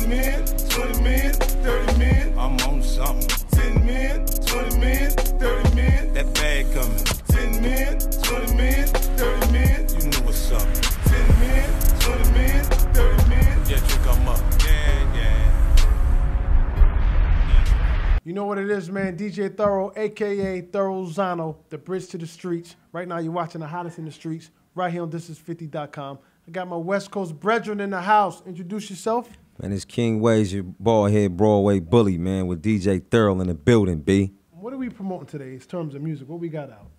men, 20 men, 30 men. I'm on something. 10 men, 20 men, 30 men. That bag coming. 10 men, 20 men, 30 men. You know what's up. 10 men, 20 men, 30 men. Yeah, you come up. You know what it is, man. DJ THORO, a.k.a. THOROZano, the bridge to the streets. Right now, you're watching the hottest in the streets right here on Thisis50.com. I got my West Coast brethren in the house. Introduce yourself. Man, it's King Wayz, your bald head Broadway bully, man, with DJ THORO in the building, B. What are we promoting today in terms of music? What we got out?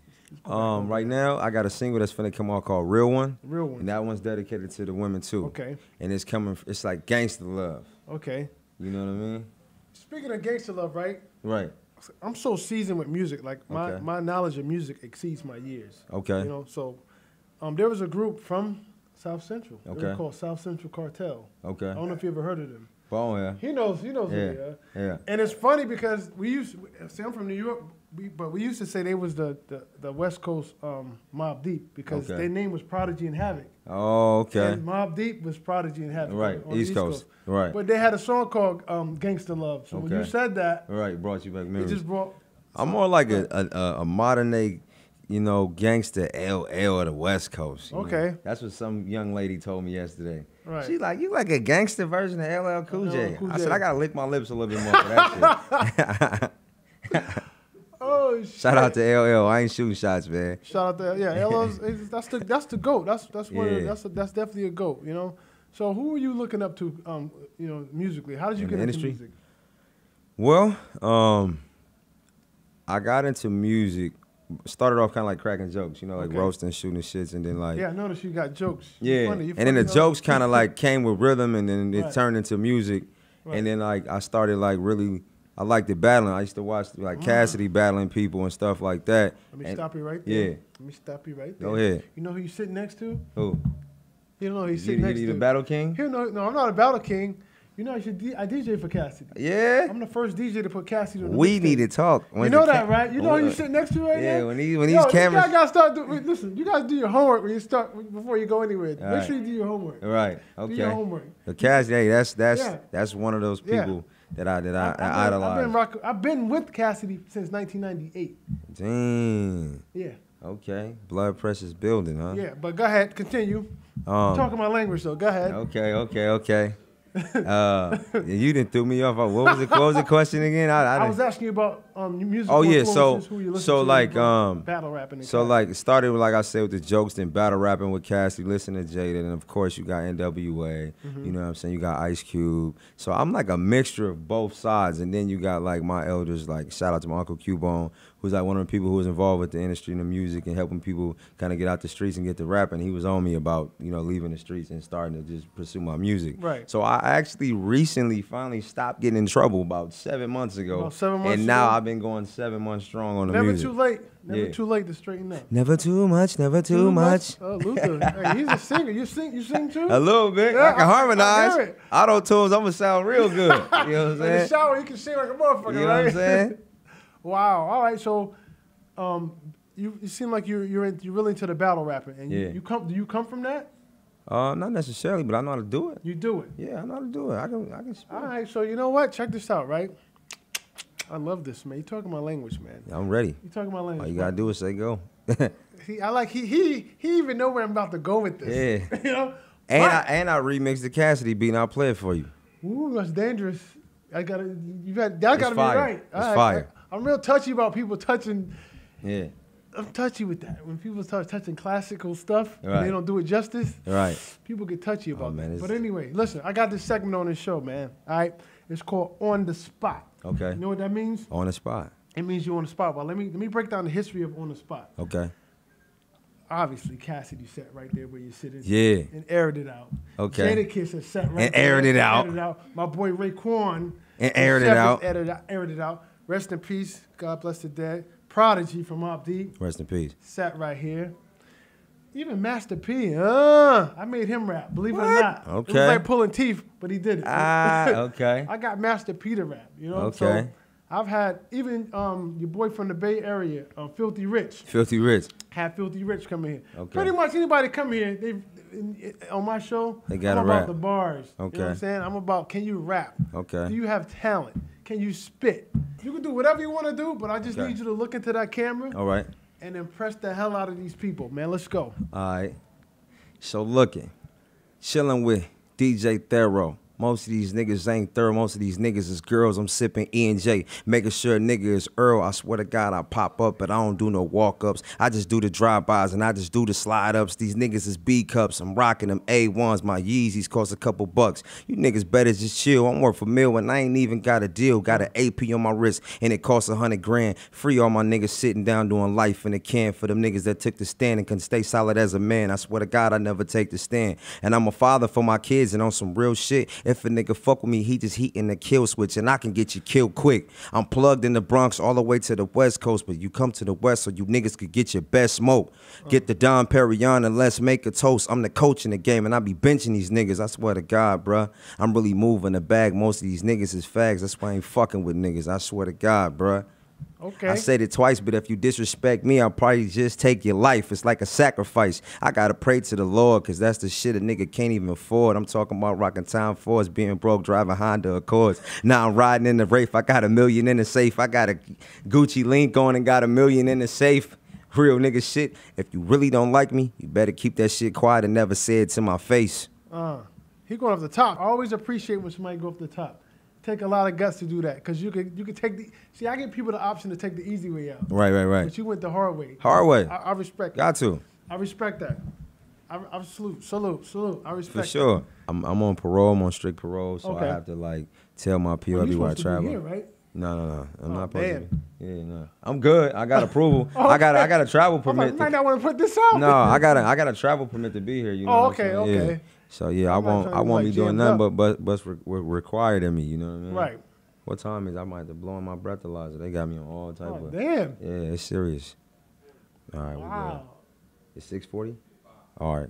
Right now, I got a single that's finna come out called Real One. Real One. And that one's dedicated to the women, too. Okay. And it's coming, it's like gangster love. Okay. You know what I mean? Speaking of gangster love, right? Right. I'm so seasoned with music. Like, my knowledge of music exceeds my years. Okay. You know, so there was a group from South Central. Okay. They were called South Central Cartel. Okay. I don't know if you ever heard of them. Oh, yeah. He knows Yeah. who they are. Yeah. And it's funny because I'm from New York, but we used to say they was the West Coast Mobb Deep because their name was Prodigy and Havoc. Oh, okay. And Mobb Deep was Prodigy and Havoc. Right, on the East Coast. Right. But they had a song called Gangsta Love. So when you said that, right, brought you back it memories. just brought. I'm more like a modern day, you know, gangster LL of the West Coast. You know? That's what some young lady told me yesterday. Right. She like, you like a gangster version of LL Cool J. Cool I J. said, I gotta lick my lips a little bit more for that shit. Oh shit! Shout out to LL. I ain't shooting shots, man. Shout out to LL's. That's the GOAT. That's definitely a GOAT. You know. So who are you looking up to? You know, musically. How did you get into music? Well, I got into music. Started off kind of like cracking jokes, you know, like roasting, shooting shits, and then like. Yeah, I noticed you got jokes. Yeah, You're funny, and then the jokes kind of like came with rhythm, and then it turned into music, and then like I started like really, I liked the battling. I used to watch like Cassidy battling people and stuff like that. Let me stop you right there. Yeah. Let me stop you right there. Go ahead. You know who you sitting next to? Who? You know who he's sitting next to? You the Battle King? No, I'm not a Battle King. You know, I DJ for Cassidy. Yeah. I'm the first DJ to put Cassidy on the We need to talk. You know that, right? You know who you sitting next to right now? Yeah, when these cameras. You guys gotta start listen, you guys do your homework when you start before you go anywhere. Make sure you do your homework. Right. Okay. Do your homework. The Cassidy, hey, that's one of those people that I idolize. I've been with Cassidy since 1998. Dang. Yeah. Okay. Blood pressure's building, huh? Yeah, but go ahead, continue. Talking my language, though. Go ahead. Okay. You didn't threw me off. What was the question again? I was asking you about music. Oh yeah, who you listen to, like battle rapping. So like it started with, like I said, with the jokes, then battle rapping with Cassidy, listening to Jada, and of course you got NWA. You know what I'm saying? You got Ice Cube. So I'm like a mixture of both sides, and then you got like my elders, like shout out to my Uncle Cubone, who's like one of the people who was involved with the industry and the music and helping people kind of get out the streets and get to rapping. He was on me about, you know, leaving the streets and starting to just pursue my music. Right. So I actually recently finally stopped getting in trouble about 7 months ago. About 7 months and now I've been going 7 months strong on the music. Never too late. Never too late to straighten up. Never too much, never too much. Oh, Luther. Hey, he's a singer. You sing too? A little bit. Yeah, I can harmonize. I hear it. Auto-tunes, I'm going to sound real good. You know what I'm saying? In the shower, you can sing like a motherfucker, right? You know what I'm saying? Wow. All right, so you seem like you're really into the battle rapping. And do you come from that? Not necessarily, but I know how to do it. You do it? Yeah, I know how to do it. I can speak. All right, so you know what? Check this out, right? I love this, man. You're talking my language, man. I'm ready. You're talking my language. All you got to do is say go. He even know where I'm about to go with this. Yeah. You know? And I remixed the Cassidy beat and I'll play it for you. Ooh, that's dangerous. That gotta be right. It's fire. I'm real touchy about people touching. Yeah. I'm touchy with that. When people start touching classical stuff and they don't do it justice, people get touchy about that. But anyway, listen, I got this segment on this show, man. All right? It's called On the Spot. Okay. You know what that means? On the spot. It means you're on the spot. Well, let me break down the history of On the Spot. Okay. Obviously, Cassidy sat right there where you're sitting. Yeah. And aired it out. Okay. Jadakiss has sat right and there. Aired it out. My boy Raekwon. And aired it out. Aired it out. Rest in peace. God bless the dead. Prodigy from Mobb Deep. Rest in peace. Sat right here. Even Master P. I made him rap, believe it or not. Okay. It was like pulling teeth, but he did it. Okay. I got Master P to rap, you know? Okay. So I've had even your boy from the Bay Area, Filthy Rich. Filthy Rich. Had Filthy Rich come in here. Okay. Pretty much anybody come here, on my show, They gotta I'm about rap. the bars. Okay. You know what I'm saying? I'm about, can you rap? Okay. Do you have talent? Can you spit? You can do whatever you want to do, but I just need you to look into that camera. All right. And impress the hell out of these people, man. Let's go. All right. So chilling with DJ THORO. Most of these niggas ain't thorough. Most of these niggas is girls. I'm sipping E&J, making sure a nigga is Earl. I swear to God, I pop up, but I don't do no walk-ups. I just do the drive-bys, and I just do the slide-ups. These niggas is B-cups. I'm rocking them A1s. My Yeezys cost a couple bucks. You niggas better just chill. I'm worth a mil, and I ain't even got a deal. Got an AP on my wrist, and it costs 100 grand. Free all my niggas sitting down doing life in a can for them niggas that took the stand and can stay solid as a man. I swear to God, I never take the stand. And I'm a father for my kids, and on some real shit, if a nigga fuck with me, he just heating the kill switch, and I can get you killed quick. I'm plugged in the Bronx all the way to the West Coast, but you come to the West so you niggas could get your best smoke. Get the Dom Perignon and let's make a toast. I'm the coach in the game, and I be benching these niggas. I swear to God, bruh. I'm really moving the bag. Most of these niggas is fags. That's why I ain't fucking with niggas. I swear to God, bruh. Okay. I said it twice, but if you disrespect me, I'll probably just take your life. It's like a sacrifice. I gotta pray to the Lord, cause that's the shit a nigga can't even afford. I'm talking about rocking Time Force, being broke, driving Honda Accords. Now I'm riding in the Wraith. I got $1 million in the safe. I got a Gucci link on and got $1 million in the safe. Real nigga shit. If you really don't like me, you better keep that shit quiet and never say it to my face. He going off the top. I always appreciate when somebody go off the top. Take a lot of guts to do that, because you could take the, see, I give people the option to take the easy way out. Right. But you went the hard way. Hard way. I respect Got that. to. I respect that. I salute. I respect For sure. that. I'm on parole. I'm on strict parole, so Okay. I have to like tell my people everywhere I travel. Here, right? No. I'm not supposed man. to be. Yeah, no. I'm good. I got approval. I got a travel I'm permit. like, you might not want to put this out. No, I got a travel permit to be here. You know. Okay. Yeah. So yeah, I won't be doing nothing but required of me. You know what I mean? Right. What time is? I might have to blow in my breathalyzer. They got me on all type of. Damn. Yeah, it's serious. All right, Wow. we good. It's 6:40. All right.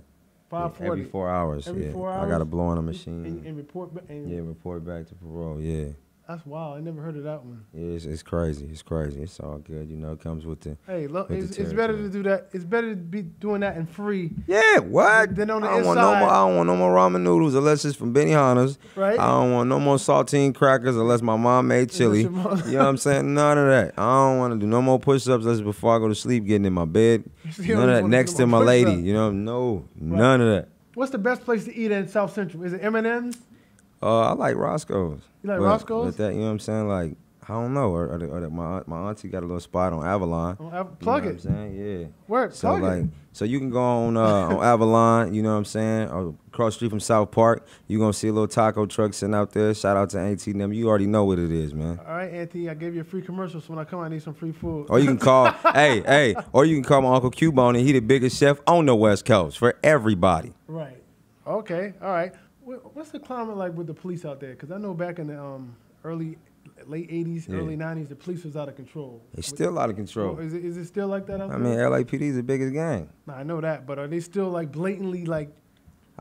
5:40. Every 4 hours. Every 4 hours. I got to blow on a machine. And report. Report back to parole. Yeah. That's wild. I never heard of that one. Yeah, it's crazy. It's crazy. It's all good. You know, it comes with the. Hey, look, with the it's better to do that. It's better to be doing that and free. Yeah, what? Than on the I don't inside. I don't want no more ramen noodles unless it's from Benihana's. Right. I don't want no more saltine crackers unless my mom made chili. You know what I'm saying? None of that. I don't want to do no more push-ups unless before I go to sleep, getting in my bed. None of that next to my lady. You know, no, none of that. What's the best place to eat in South Central? Is it M&M's? I like Roscoe's. You like Roscoe's? That, you know what I'm saying? Like, I don't know. Or my auntie got a little spot on Avalon. Plug you know it. What I'm saying? Yeah. Word, So plug like, it. so you can go on Avalon. You know what I'm saying? Or across the street from South Park, you gonna see a little taco truck sitting out there. Shout out to Auntie and them. You already know what it is, man. All right, Auntie, I gave you a free commercial, so when I come, I need some free food. Or you can call, hey, or you can call my Uncle Cubone, and he the biggest chef on the West Coast for everybody. Right. Okay. All right. What's the climate like with the police out there? Because I know back in the late 80s, early 90s, the police was out of control. It's still out of control. Is it still like that out there? I mean, LAPD is the biggest gang. Nah, I know that, but are they still like blatantly like?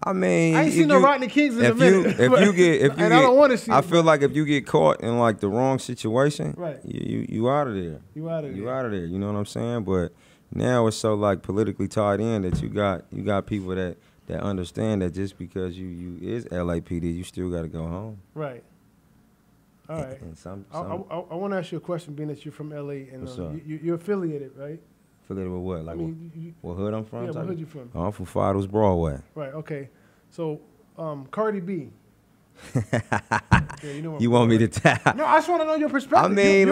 I mean, I ain't seen no Rodney Kings in a minute. I don't want to see. I feel like if you get caught in like the wrong situation, right? You out of there. You out of there. You know what I'm saying? But now it's so like politically tied in that you got people that understand that just because you is LAPD, you still got to go home. Right. All right. And I want to ask you a question, being that you're from LA and you're affiliated, right? Affiliated with what? Like, what hood I'm from? Yeah, what hood you from? Oh, I'm from Fidels Broadway. Right. Okay. So, Cardi B. Yeah, you want me to tap? No, I just want to know your perspective. I mean,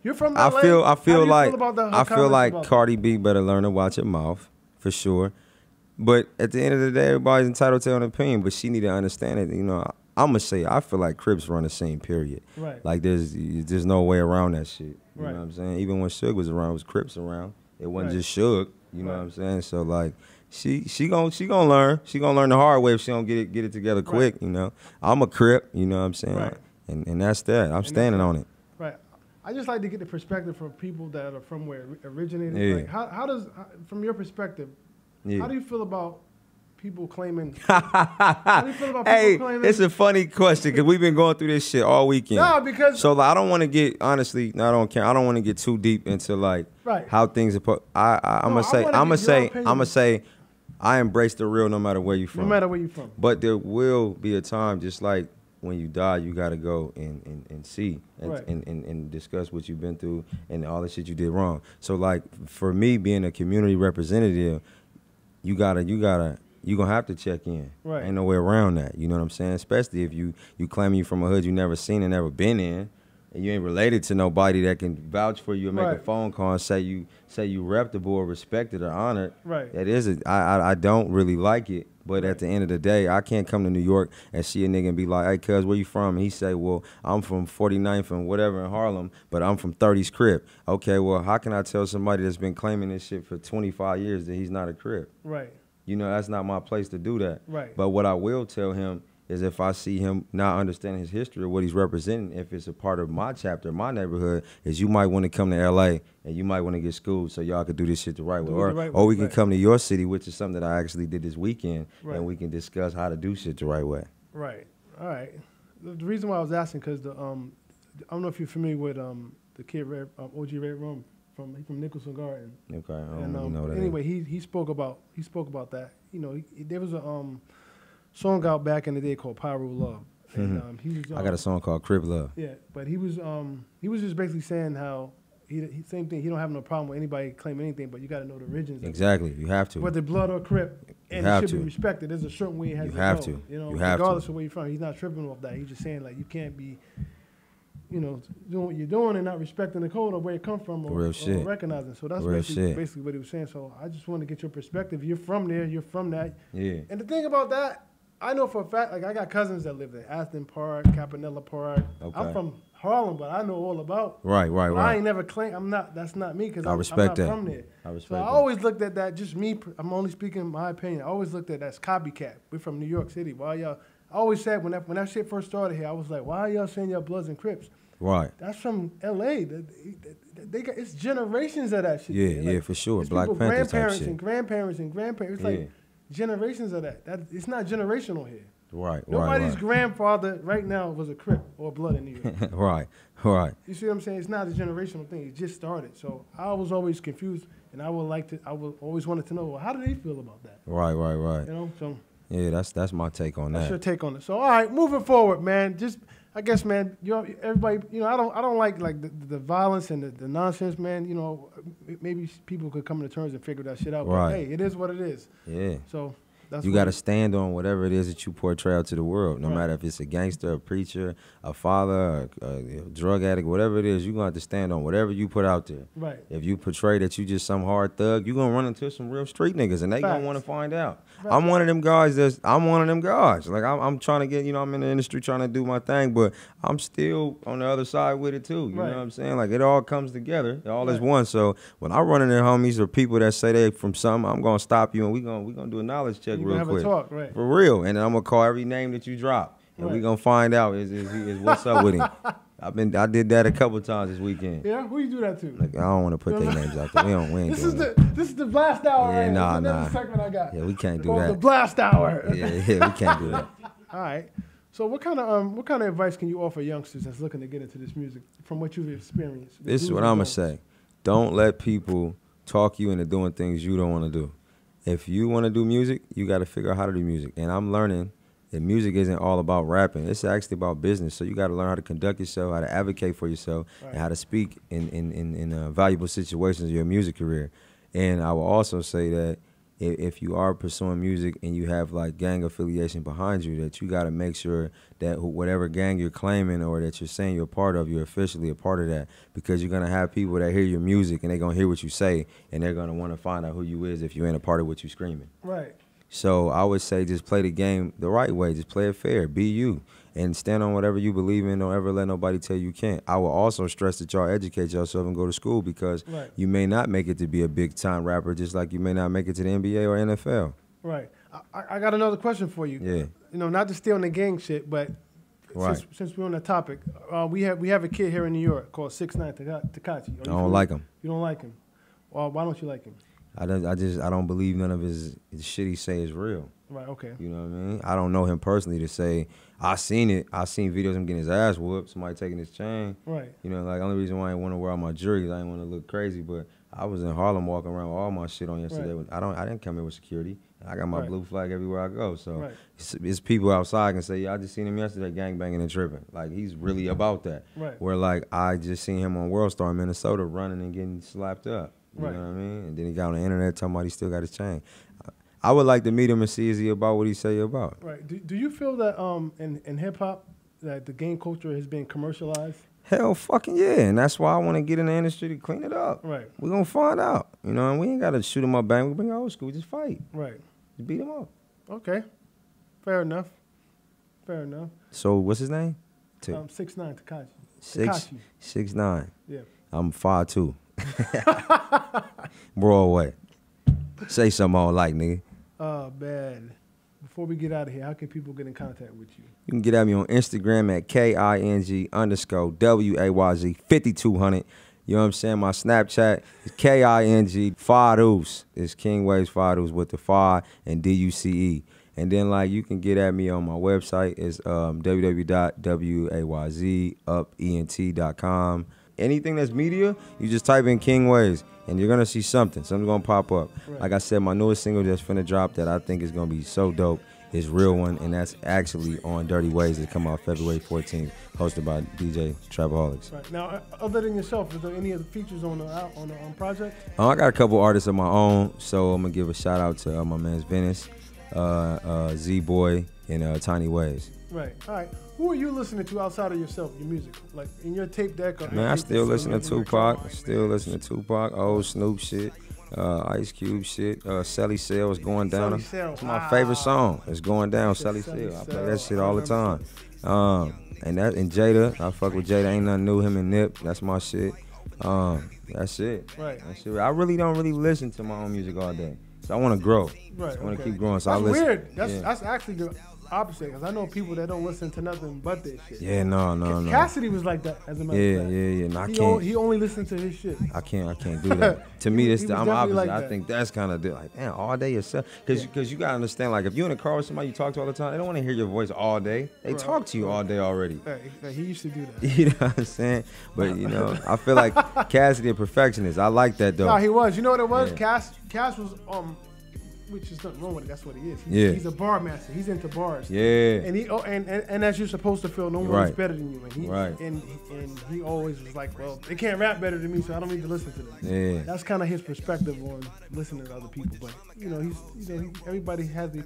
you're from LA. I feel like about Cardi B better learn to watch her mouth for sure. But at the end of the day, everybody's entitled to an opinion. But she need to understand it. You know, I'm gonna say I feel like Crips run the same. Period. Right. Like there's no way around that shit. You right. know what I'm saying? Even when Suge was around, it was Crips around. It wasn't just Suge. You know what I'm saying? So like, she gonna learn. She gonna learn the hard way if she don't get it together quick. You know, I'm a Crip. You know what I'm saying? Right. And that's that. I'm standing on it. Right. I just like to get the perspective from people that are from where it originated. Yeah. Like how does, from your perspective, how do you feel about people claiming? Hey, it's a funny question because we've been going through this shit all weekend. No, because so like, I don't want to get honestly. I don't care. I don't want to get too deep into like how things are. I'm gonna say I embrace the real no matter where you from. No matter where you from. But there will be a time, just like when you die, you got to go and see and discuss what you've been through and all the shit you did wrong. So, like, for me, being a community representative, you're going to have to check in. Right. Ain't no way around that. You know what I'm saying? Especially if you claim you from a hood you never seen and never been in, and you ain't related to nobody that can vouch for you and make a phone call and say you reputable or respected or honored. Right. That is I don't really like it. But at the end of the day, I can't come to New York and see a nigga and be like, hey, cuz, where you from? And he say, well, I'm from 49th and whatever in Harlem, but I'm from 30's Crip. Okay, well, how can I tell somebody that's been claiming this shit for 25 years that he's not a Crip? Right. You know, that's not my place to do that. Right. But what I will tell him is if I see him not understanding his history or what he's representing, if it's a part of my chapter, my neighborhood, is you might want to come to L.A. and you might want to get schooled so y'all could do this shit the right way. Or we can come to your city, which is something that I actually did this weekend, and we can discuss how to do shit the right way. Right. All right. The reason why I was asking, because I don't know if you're familiar with the kid, OG Red Rum, from Nicholson Garden. Okay, I don't really know that. Anyway, he spoke about that. You know, there was a song out back in the day called Pyro Love. And, he was, I got a song called Crib Love. Yeah, but he was just basically saying how he same thing. He don't have no problem with anybody claiming anything, but you got to know the origins. Exactly, you have to. Whether blood or Crip, and it should be respected. There's a certain way it has to go. You have to. You know, regardless of where you're from, he's not tripping off that. He's just saying like you can't be, you know, doing what you're doing and not respecting the code or where it come from or recognizing. So that's basically what he was saying. So I just want to get your perspective. You're from there. You're from that. Yeah. And the thing about that, I know for a fact, like I got cousins that live there, Aston Park, Campanella Park. Okay. I'm from Harlem, but I know all about. Right. I ain't never claimed. I'm not. That's not me because I'm not from there. I respect that. I always looked at that. Just me. I'm only speaking my opinion. I always looked at that as copycat. We're from New York City. Why y'all? I always said when that shit first started here, I was like, why are y'all saying y'all Bloods and Crips? Right. That's from L.A. They got it's generations of that shit. Yeah, like, for sure. Black Panthers type shit. Grandparents and grandparents. It's like generations of that. It's not generational here. Right. Nobody's grandfather right now was a Crip or Blood in New York. Right. You see what I'm saying? It's not a generational thing. It just started. So I was always confused, and I would always wanted to know, well, how do they feel about that? Right. You know, so. Yeah, that's my take on that. That's your take on it. So all right, moving forward, man. Just I guess, man, everybody, I don't like the violence and the nonsense, man. You know, maybe people could come to terms and figure that shit out. Right. But hey, it is what it is. Yeah. So you got to stand on whatever it is that you portray out to the world, no matter if it's a gangster, a preacher, a father, a drug addict, whatever it is. You're going to have to stand on whatever you put out there. Right. If you portray that you just some hard thug, you're going to run into some real street niggas, and they going to want to find out. Right. I'm one of them guys. Like, I'm trying to get, I'm in the industry trying to do my thing, but I'm still on the other side with it, too. You know what I'm saying? Like, it all comes together. It all is one. So when I run into homies or people that say they from something, I'm going to stop you, and we're gonna do a knowledge check real quick. Talk, for real. And then I'm going to call every name that you drop, and we're going to find out is what's up with him. I did that a couple times this weekend. Yeah, who you do that to? Like, I don't want to put their names out there. We ain't doing that. This is the blast hour. Yeah, nah. That's the segment I got. Yeah, we can't do that. The blast hour. Yeah, we can't do that. All right. So what kind of advice can you offer youngsters that's looking to get into this music from what you've experienced? This is what I'm gonna say. Don't let people talk you into doing things you don't want to do. If you want to do music, you got to figure out how to do music. And I'm learning that music isn't all about rapping. It's actually about business. So you got to learn how to conduct yourself, how to advocate for yourself, and how to speak in valuable situations in your music career. And I will also say that if you are pursuing music and you have like gang affiliation behind you, that you got to make sure that whatever gang you're claiming or that you're saying you're a part of, you're officially a part of that, because you're going to have people that hear your music and they're going to hear what you say, and they're going to want to find out who you is if you ain't a part of what you're screaming. Right. So I would say just play the game the right way. Just play it fair. Be you. And stand on whatever you believe in. Don't ever let nobody tell you can't. I will also stress that y'all educate yourself and go to school, because you may not make it to be a big-time rapper, just like you may not make it to the NBA or NFL. Right. I got another question for you. Yeah. Not to stay on the gang shit, but since we're on that topic, we have a kid here in New York called 6ix9ine Tekashi. I don't like him. You don't like him? Well, why don't you like him? I don't believe none of his shit he say is real. Right, okay. You know what I mean? I don't know him personally to say, I seen it. I seen videos of him getting his ass whooped, somebody taking his chain. Right. Like, the only reason why I didn't want to wear all my jewelry is I didn't want to look crazy, but I was in Harlem walking around with all my shit on yesterday. Right. I didn't come here with security. I got my blue flag everywhere I go. So Right. it's people outside can say, yeah, I just seen him yesterday gangbanging and tripping. Like, he's really about that. Right. Where, like, I just seen him on World Star in Minnesota running and getting slapped up. You Right. know what I mean? And then he got on the internet talking about he still got his chain. I would like to meet him and see is he about what he say about. Right. Do you feel that in hip hop that the gang culture has been commercialized? Hell fucking yeah. And that's why I want to get in the industry to clean it up. Right. We're going to find out. You know, and we ain't got to shoot him up bang. We bring old school. Just fight. Right. Just beat him up. Okay. Fair enough. Fair enough. So what's his name? 6'9" Tekashi. 6'9". Yeah. I'm 5'2". Broadway. Say something I don't like, nigga. Oh, man. Before we get out of here, how can people get in contact with you? You can get at me on Instagram at KING_WAYZ 5200. You know what I'm saying? My Snapchat is KING Fadoos. It's King Wayz Fadoos with the 5 and DUCE. And then, like, you can get at me on my website. It's www.wayzupent.com. Anything that's media, you just type in King Wayz, and you're going to see something. Something's going to pop up. Right. Like I said, my newest single that's finna drop that I think is going to be so dope is Real One, and that's actually on Dirty Ways that come out February 14th, hosted by DJ Trapaholics. Right. Now, other than yourself, is there any other features on the project? I got a couple artists of my own, so I'm going to give a shout out to my man's Venice, Z-Boy, and Tiny Ways. Right. All right. Who are you listening to outside of yourself, your music? Like in your tape deck? Or Man, I still listen to Tupac. Still listen to Tupac. Old Snoop shit. Ice Cube shit. Selly Cell is going down. It's my favorite song. It's going down. Selly Cell. I play that shit all the time. And Jada. I fuck with Jada. Ain't nothing new. Him and Nip. That's my shit. That's it. Right. That's it. I really don't listen to my own music all day. So I want to grow. Right. I want to keep Okay. growing. So That's I listen. weird. That's actually the opposite, because I know people that don't listen to nothing but this shit. Yeah, no. Cassidy was like that, as a matter of fact. Yeah. No, I He can't. He only listened to his shit. I can't do that. To me, He this was I'm definitely opposite. like I that. think that's kind of like, damn, all day yourself. Because you gotta understand, like, if you're in a car with somebody you talk to all the time, they don't want to hear your voice all day. They Right. talk to you all day already. Right. He used to do that. You know what I'm saying? But you know, I feel like Cassidy a perfectionist. I like that though. No, he was. You know what it was? Yeah. Cass was which is nothing wrong with it. That's what he is. Yeah. He's a bar master. He's into bars. Yeah. And he and as you're supposed to feel, no one's Right. better than you. And he Right. and he always was like, well, they can't rap better than me, so I don't need to listen to them. Yeah. That's kind of his perspective on listening to other people. But you know, everybody has their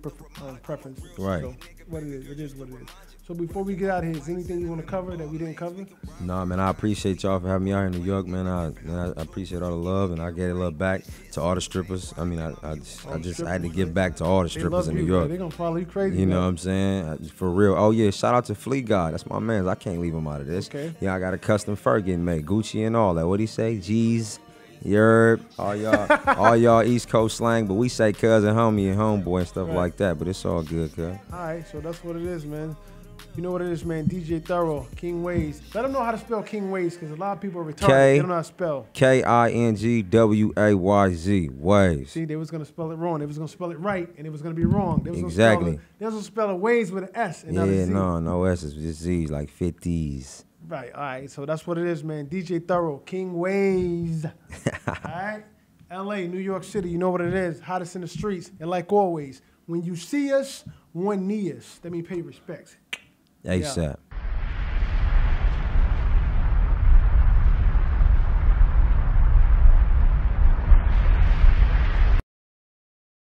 preference. Right. So what it is what it is. So before we get out of here, is anything you want to cover that we didn't cover? Nah, man, I appreciate y'all for having me out here in New York, man. I appreciate all the love, and I gave a love back to all the strippers. I mean, I had to give back to all the strippers in New York. They're gonna follow you crazy. You man. know what I'm saying? For real. Oh, yeah, shout out to Fleet God. That's my man. I can't leave him out of this. Okay. Yeah, I got a custom fur getting made. Gucci and all that. What'd he say? G's, yerb, all y'all East Coast slang, but we say cousin, homie, and homeboy and stuff like that, but it's all good, cuz. All right, so that's what it is, man. You know what it is, man. DJ THORO, King Wayz. Let them know how to spell King Wayz, because a lot of people are retarded. They don't know how to spell. KINGWAYZ. Ways. See, they was going to spell it wrong. They was going to spell it right, and it was going to be wrong. They was Exactly. They was going to spell it Wayz with an S and not a Yeah, Z. no S's, just Z's, like 50s. Right, all right. So that's what it is, man. DJ THORO, King Wayz. All right? L.A., New York City, you know what it is. Hottest in the streets. And like always, when you see us, one knee us. That means pay respects. ASAP.